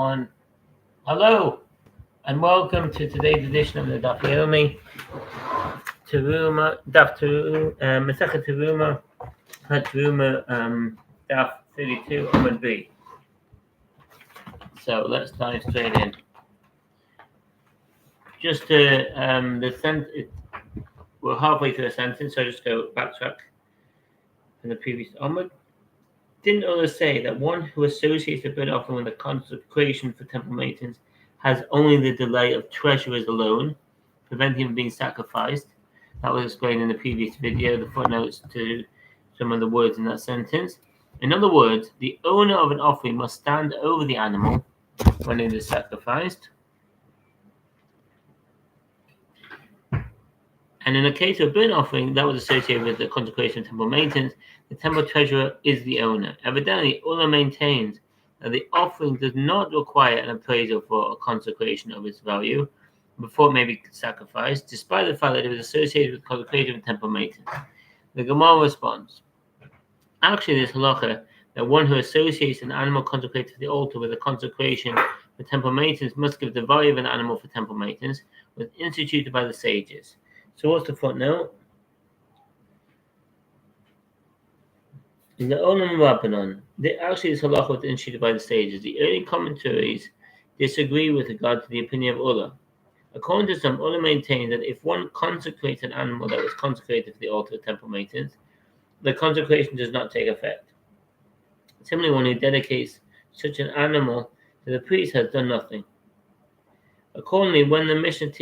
Hello and welcome to today's edition of the Daf Teruma Daf Masechet Teruma Daf 32 Amud B. So let's dive straight in. Just we're halfway through a sentence, so just go backtrack from the previous Amud. Didn't others say that one who associates the burnt offering with the consecration for temple maintenance has only the delay of treasurers alone, preventing him from being sacrificed? That was explained in the previous video, the footnotes to some of the words in that sentence. In other words, the owner of an offering must stand over the animal when it is sacrificed. And in the case of a burnt offering that was associated with the consecration of temple maintenance, the temple treasurer is the owner. Evidently, Ullah maintains that the offering does not require an appraisal for a consecration of its value before it may be sacrificed, despite the fact that it was associated with consecration of temple maintenance. The Gemara responds, actually, this halacha that one who associates an animal consecrated to the altar with a consecration for temple maintenance must give the value of an animal for temple maintenance was instituted by the sages. So what's the footnote? In the Olam Rabbanon, actually this halacha was instituted by the sages. The early commentaries disagree with regard to the opinion of Ullah. According to some, Ullah maintained that if one consecrates an animal that was consecrated for the altar of temple maintenance, the consecration does not take effect. Similarly, one who dedicates such an animal to the priest has done nothing. Accordingly, when the Mishnah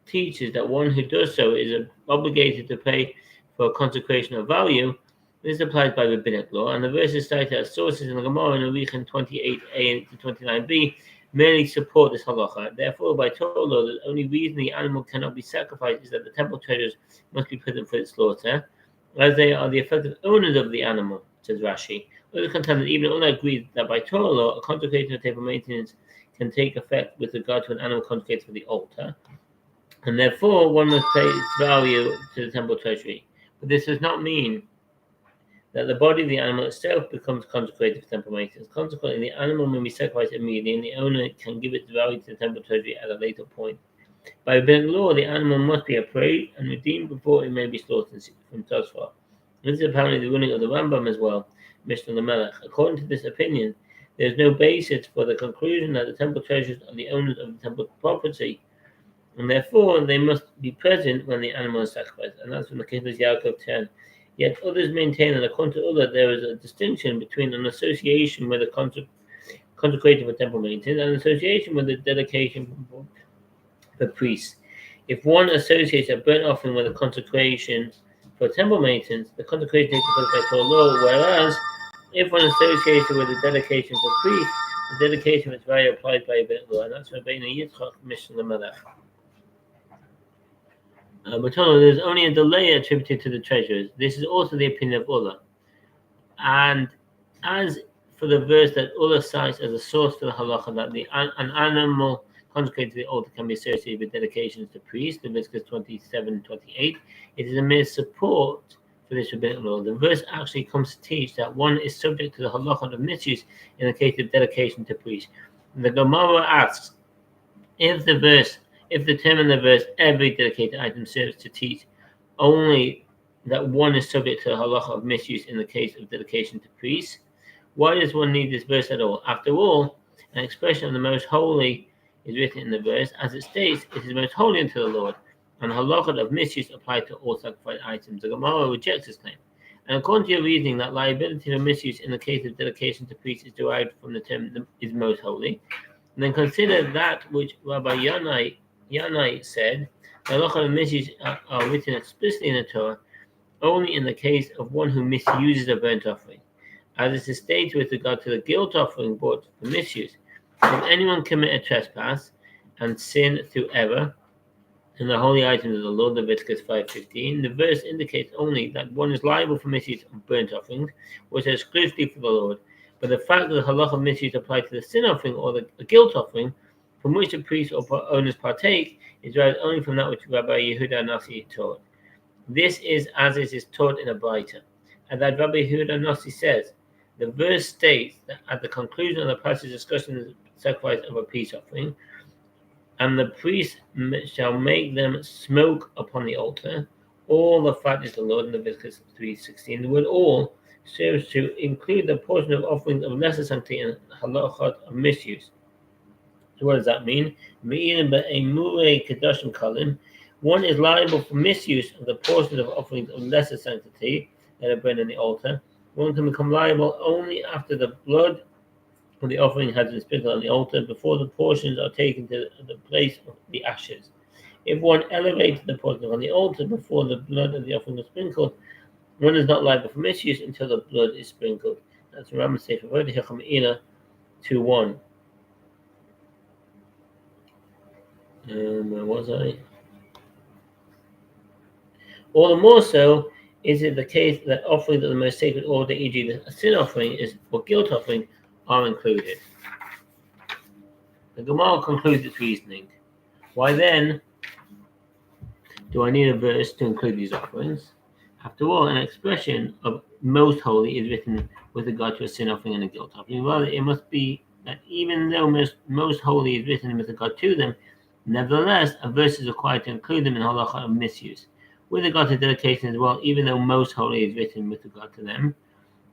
teaches that one who does so is obligated to pay for a consecration of value, this applies by rabbinic law, and the verses cited as sources in the Gemara in Arichin 28a to 29b merely support this halacha. Therefore, by Torah law, the only reason the animal cannot be sacrificed is that the temple treasures must be present for its slaughter, as they are the effective owners of the animal, says Rashi. Others contend that even Ullah agrees that by Torah law, a consecration of temple maintenance can take effect with regard to an animal consecrated for the altar, and therefore one must pay its value to the temple treasury. But this does not mean that the body of the animal itself becomes consecrated for temple maintenance. Consequently, the animal may be sacrificed immediately, and the owner can give its value to the temple treasury at a later point. By rabbinic law, the animal must be appraised and redeemed before it may be slaughtered from Tosfot. This is apparently the ruling of the Rambam as well, Mishnah Lamelech. According to this opinion, there is no basis for the conclusion that the temple treasures are the owners of the temple property, and therefore they must be present when the animal is sacrificed. And that's from the case of Yaakov 10. Yet others maintain that according to Ullah, there is a distinction between an association with a consecration for temple maintenance and an association with a dedication for priests. If one associates a burnt offering with a consecration for temple maintenance, the consecration takes place by Torah law, whereas if one associates it with a dedication for priests, the dedication is very applied by rabbinic law, and that's Rabbeinu Yitzchak Mishnah Lamelech. But there's only a delay attributed to the treasurers. This is also the opinion of Ullah. And as for the verse that Ullah cites as a source for the halacha that an animal consecrated to the altar can be associated with dedications to priests, Leviticus 27:28, it is a mere support for this rabbinic law. The verse actually comes to teach that one is subject to the halacha of misuse in the case of dedication to priests. The Gemara asks, if the term in the verse, every dedicated item, serves to teach only that one is subject to the halacha of misuse in the case of dedication to priests, why does one need this verse at all? After all, an expression of the most holy is written in the verse, as it states, it is most holy unto the Lord, and the halacha of misuse applied to all sacrificed items. The Gemara rejects this claim. And according to your reasoning that liability for misuse in the case of dedication to priests is derived from the term is most holy, and then consider that which Rabbi Yanai said, the halacha of misuse are written explicitly in the Torah only in the case of one who misuses a burnt offering. As it is stated with regard to the guilt offering brought for misuse, if anyone commit a trespass and sin through error in the holy items of the Lord, Leviticus 5:15, the verse indicates only that one is liable for misuse of burnt offerings, which are exclusively for the Lord. But the fact that the halacha of misuse applied to the sin offering or the guilt offering, from which the priests or owners partake, is derived only from that which Rabbi Yehuda Nasi taught. This is as it is taught in a Braita. And that Rabbi Yehuda Nasi says, the verse states that at the conclusion of the passage discussing sacrifice of a peace offering, and the priest shall make them smoke upon the altar. All the fat is the Lord in Leviticus 3:16. The word all serves to include the portion of offerings of lesser sanctity and halachot of misuse. So what does that mean? One is liable for misuse of the portion of offerings of lesser sanctity that are burned on the altar. One can become liable only after the blood of the offering has been sprinkled on the altar before the portions are taken to the place of the ashes. If one elevated the portion on the altar before the blood of the offering was sprinkled, one is not liable for misuse until the blood is sprinkled. That's Rambam Sefer Vayikra 2:1. Where was I? All the more so is it the case that offerings of the most sacred order, e.g. a sin offering or guilt offering, are included. The Gemara concludes its reasoning. Why then do I need a verse to include these offerings? After all, an expression of most holy is written with regard to a sin offering and a guilt offering. Rather, it must be that even though most holy is written with regard to them, nevertheless, a verse is required to include them in halacha of misuse. With regard to dedication as well, even though most holy is written with regard to them,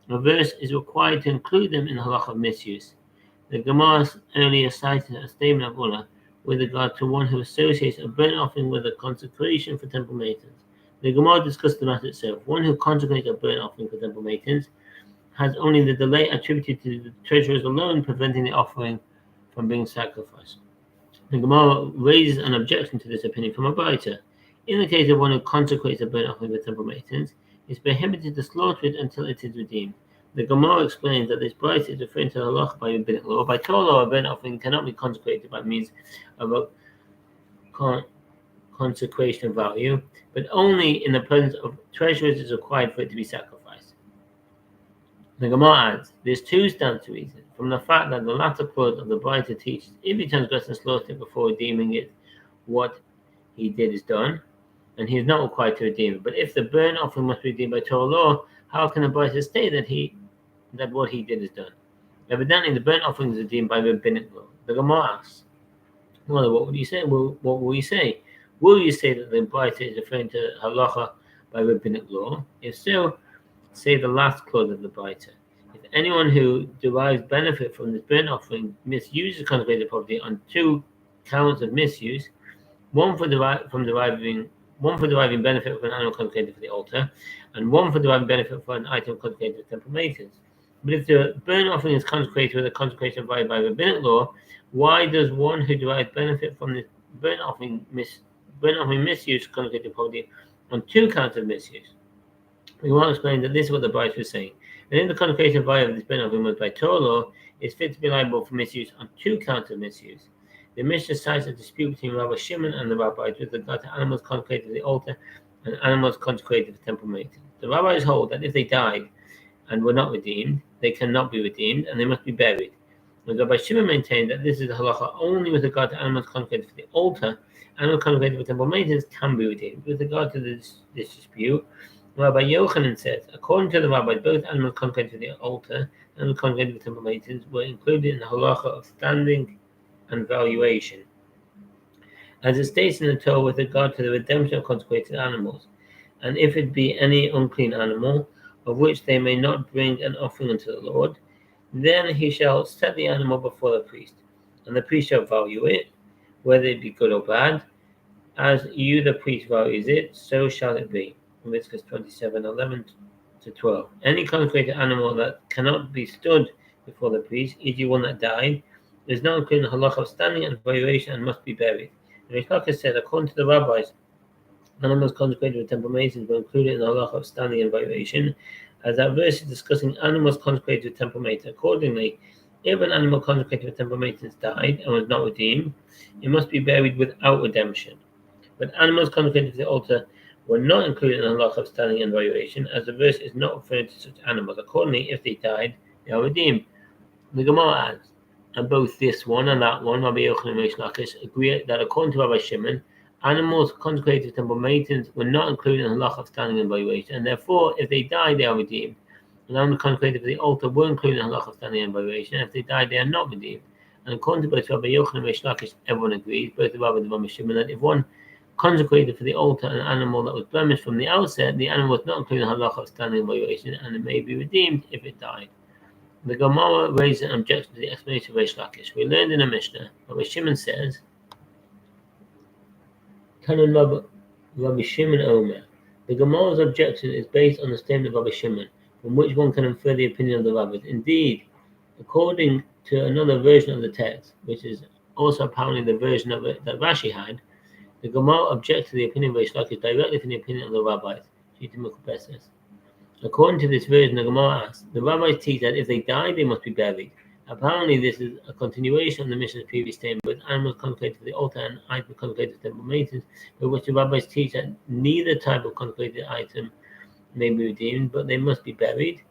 a verse is required to include them in halacha of misuse. The Gemara earlier cited a statement of Ullah with regard to one who associates a burnt offering with a consecration for temple maintenance. The Gemara discussed the matter itself. One who consecrates a burnt offering for temple maintenance has only the delay attributed to the treasurers alone, preventing the offering from being sacrificed. The Gemara raises an objection to this opinion from a writer. In the case of one who consecrates a burnt offering for temple maintenance, it is prohibited to slaughter it until it is redeemed. The Gemara explains that this price is referring to halacha by rabbinic law. By Torah law, a burnt offering cannot be consecrated by means of a consecration value, but only in the presence of treasurers is required for it to be sacrificed. The Gemara adds, there's two stands to reason. From the fact that the latter clause of the Braita teaches, if he transgressed and slaughtered it before redeeming it, what he did is done, and he is not required to redeem it. But if the burnt offering must be redeemed by Torah law, how can the Braita state that what he did is done? Evidently, the burnt offering is redeemed by rabbinic law. The Gemara asks, well, what would you say? What will you say? Will you say that the Braita is referring to halacha by rabbinic law? If so, say the last clause of the Braita. If anyone who derives benefit from this burnt offering misuses consecrated property on two counts of misuse, one for deriving benefit from an animal consecrated for the altar, and one for deriving benefit from an item consecrated for temple maintenance. But if the burnt offering is consecrated with a consecration provided by rabbinic law, why does one who derives benefit from this burnt offering misuse consecrated property on two counts of misuse? We want to explain that this is what the Braita was saying. And in the consecration value of this burnt offering was by Torah law, it's fit to be liable for misuse on two counts of misuse. The Mishnah cites a dispute between Rabbi Shimon and the rabbis with regard to animals consecrated to the altar and animals consecrated for temple maintenance. The rabbis hold that if they died and were not redeemed, they cannot be redeemed and they must be buried. And Rabbi Shimon maintained that this is a halacha only with regard to animals consecrated for the altar. Animals consecrated for temple maintenance can be redeemed. With regard to this dispute, Rabbi Yochanan says, according to the rabbis, both animals consecrated for the altar and animals consecrated for temple maintenance were included in the halacha of standing and valuation, as it states in the Torah with regard to the redemption of consecrated animals. And if it be any unclean animal, of which they may not bring an offering unto the Lord, then he shall set the animal before the priest, and the priest shall value it, whether it be good or bad. As you, the priest, values it, so shall it be. Leviticus 27:11-12. Any consecrated animal that cannot be stood before the priest, e.g. one that died, is not included in the halacha of standing and valuation and must be buried. And Rish Lakish said, according to the rabbis, animals consecrated with temple maintenance were included in the halacha of standing and valuation, as that verse is discussing animals consecrated with temple maintenance. Accordingly, if an animal consecrated with temple maintenance died and was not redeemed, it must be buried without redemption. But animals consecrated to the altar were not included in the halacha of standing and valuation, as the verse is not referring to such animals. Accordingly, if they died, they are redeemed. The Gemara adds, and both this one and that one, Rabbi Yochanan and Rish Lakish, agree that according to Rabbi Shimon, animals consecrated to temple maintenance were not included in the halacha of standing and valuation, and therefore, if they die, they are redeemed. And animals consecrated to the altar were included in the halacha of standing and valuation, and if they die, they are not redeemed. And according to both Rabbi Yochanan and Reish Lakish, everyone agrees, both the Rabbi and the Rabbi Shimon, that if one consecrated for the altar an animal that was blemished from the outset, the animal was not included in the halacha of standing evaluation, and it may be redeemed if it died. The Gemara raises an objection to the explanation of Reish Lakish. We learned in the Mishnah, Rabbi Shimon says, Tanan Rabbi Shimon Omer. The Gemara's objection is based on the statement of Rabbi Shimon, from which one can infer the opinion of the rabbis. Indeed, according to another version of the text, which is also apparently the version of it that Rashi had, the Gemara objects to the opinion of Reish Lakish directly from the opinion of the rabbis. According to this version, the Gemara asks, the rabbis teach that if they die, they must be buried. Apparently, this is a continuation of the Mishnah's previous statement, with animals consecrated for the altar and items consecrated for temple maintenance, by which the rabbis teach that neither type of consecrated item may be redeemed, but they must be buried,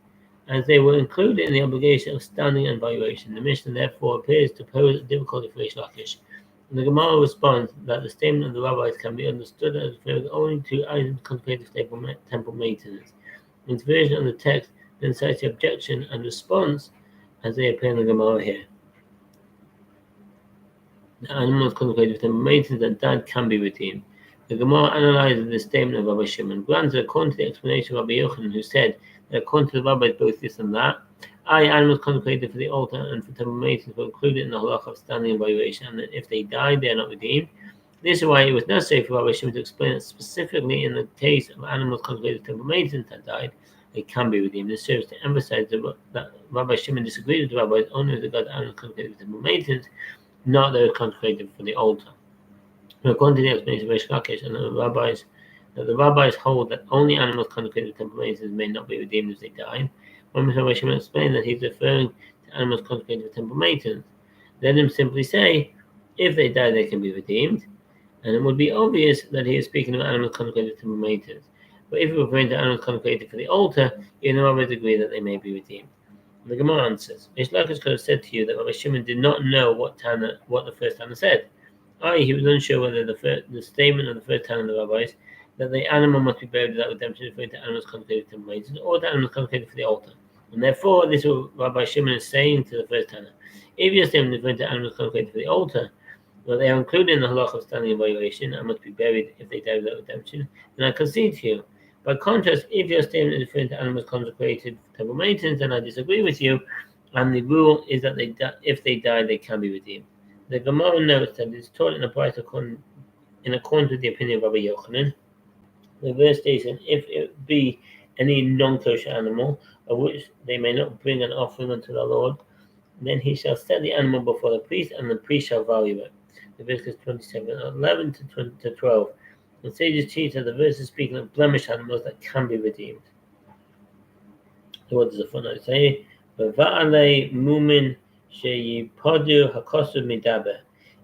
as they were included in the obligation of standing and valuation. The Mishnah therefore appears to pose a difficulty for Reish Lakish. And the Gemara responds that the statement of the rabbis can be understood as referring only to items consecrated for temple maintenance. Its version of the text then cites the objection and response as they appear in the Gemara here. The animals consecrated for temple maintenance that died can be redeemed. The Gemara analyzes the statement of Rabbi Shimon. Granted, according to the explanation of Rabbi Yochanan, who said that according to the rabbis both this and that, animals consecrated for the altar and for temple maintenance were included in the halacha of standing and valuation, and that if they die, they are not redeemed. This is why it was necessary for Rabbi Shimon to explain that specifically in the case of animals consecrated for temple maintenance that died, they can be redeemed. This serves to emphasize that Rabbi Shimon disagreed with the rabbis only with regard to animals consecrated for temple maintenance, not those consecrated for the altar. According to the explanation of Reish Lakish and the rabbis hold that only animals consecrated for temple maintenance may not be redeemed if they die. When Rabbi Shimon explained that he's referring to animals consecrated for temple maintenance, let him simply say, if they die, they can be redeemed, and it would be obvious that he is speaking of animals consecrated for temple maintenance. But if he were referring to animals consecrated for the altar, even the rabbis agree that they may be redeemed. The Gemara answers, Reish Lakish could have said to you that Rabbi Shimon did not know what the first Tana said. He was unsure whether the statement of the first Tana of the rabbis that the animal must be buried without redemption referring to animals consecrated for temple maintenance or to animals consecrated for the altar. And therefore, this is what Rabbi Shimon is saying to the first Tana. If your statement is referring to animals consecrated for the altar, well, they are included in the halacha of standing and valuation and must be buried if they die without redemption, then I concede to you. By contrast, if your statement is referring to animals consecrated for temple maintenance, then I disagree with you, and the rule is that if they die, they can be redeemed. The Gemara notes that it is taught in a price in accordance with the opinion of Rabbi Yochanan. The verse states, and if it be any non-kosher animal, of which they may not bring an offering unto the Lord, then he shall set the animal before the priest, and the priest shall value it. Leviticus 27:11 to 12. The sages teach that the verse is speaking of blemished animals that can be redeemed. So what does the footnote say? Mumin sheyipodu hakosu midaber.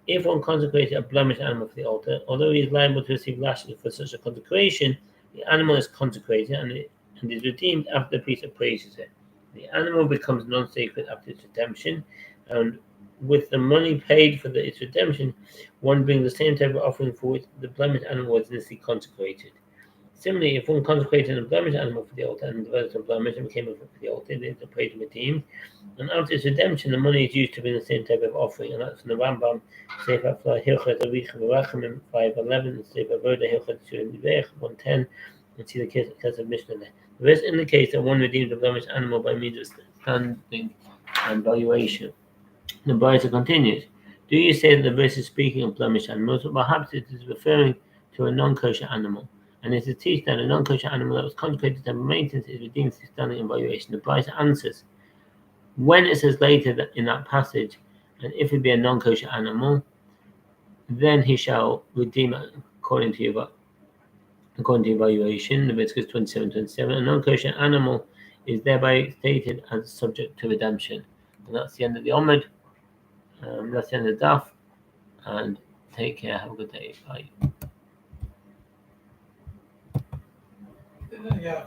If one consecrates a blemished animal for the altar, although he is liable to receive lashes for such a consecration, the animal is consecrated and is redeemed after the priest appraises it. The animal becomes non-sacred after its redemption, and with the money paid for its redemption, one brings the same type of offering for which the blemished animal was initially consecrated. Similarly, if one consecrated a blemished animal for the altar and developed a blemish and became a for the altar, it is appraised and redeemed. And after its redemption, the money is used to bring the same type of offering, and that's from the Rambam, Sefer Hilchat Arich V'Rachamim 5:11, and Sefer Voda Hilchat Shurei 1:10, and see the case of Mishnah there. The verse indicates that one redeems a blemished animal by means of standing and valuation. The Brisa continues, do you say that the verse is speaking of blemished animals, or perhaps it is referring to a non-kosher animal? And it is teach that a non-kosher animal that was consecrated to temple maintenance is redeemed through standing and valuation. The Brisa answers, when it says later that in that passage, and if it be a non-kosher animal, then he shall redeem it according to evaluation. Leviticus 27:27. A non-kosher animal is thereby stated as subject to redemption. And that's the end of the Omid. That's the end of the Daf. And take care. Have a good day. Bye. Yeah.